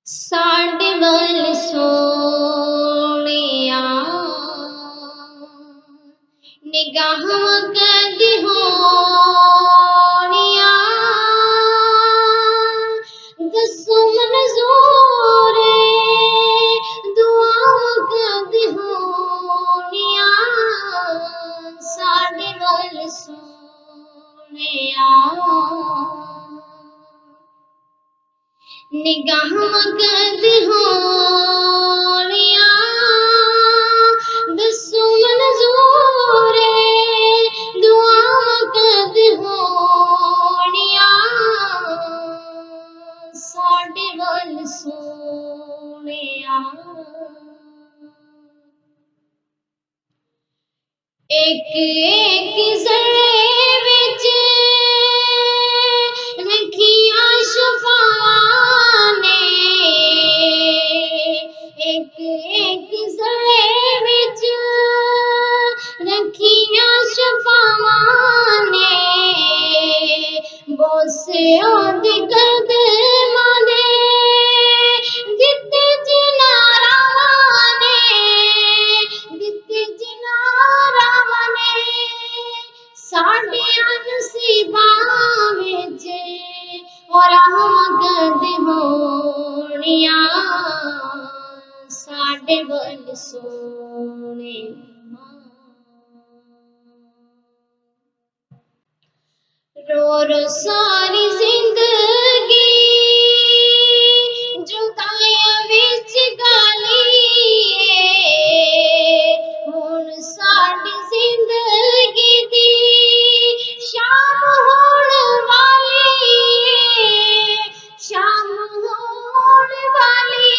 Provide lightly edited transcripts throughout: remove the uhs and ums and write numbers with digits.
साडे वल सोहणिया निगाहां कदी होणिया दसो मंजूर दुआवां कदी होणिया साडे वल सोहणिया निगाहां कदी होणिया दसो मंजूर दुआवां कदी होणिया साडे वल सोहणिया एक एक जरे विच रखियां शफावां ने एक एक जरे विच रखियां शफावां ने बोसे ओदी कदमां दे दित्ते जिनारावां ने दित्ते जिनारावां ने साडियां नसीबां विच और रहम कदी होणिया साडे वल सोहणे रो रो सारी जिंदगी जुदाइयां विच गालिए हुण साडी जिंदगी दी शाम होण वाली शाम होण वाली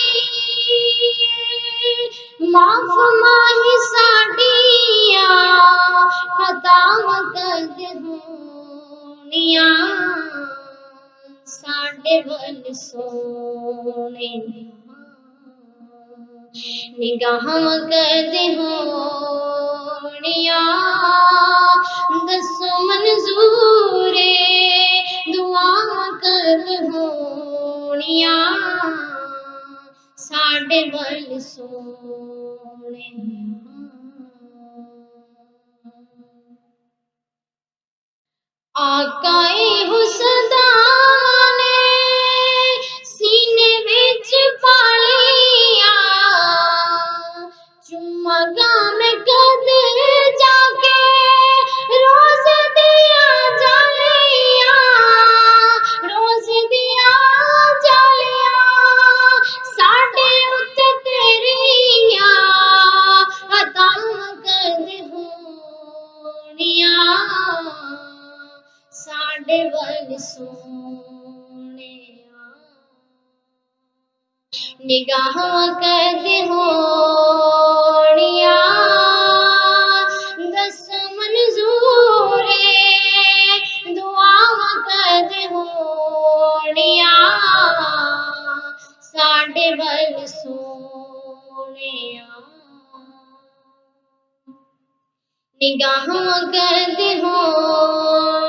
माफ माही साडियां खतावां कदी होणिया साडे वल सोहणे निगाहां कदी होणिया दसो मंजूर दुआवां कदी होणिया साडे वल सोहणे आकाए हुसदां ने सीने विच पालिया चुम्मा में कदे जाके रोज दिया जालिया रोज दिया जालिया साडे उत्ते तेरिया अतावां कदी होणिया साडे वल सोहणिया निगाहां कदी होणिया दस मंजूर दुआवां कदी होणिया साडे वल सोहणिया निगाहां कदी होणिया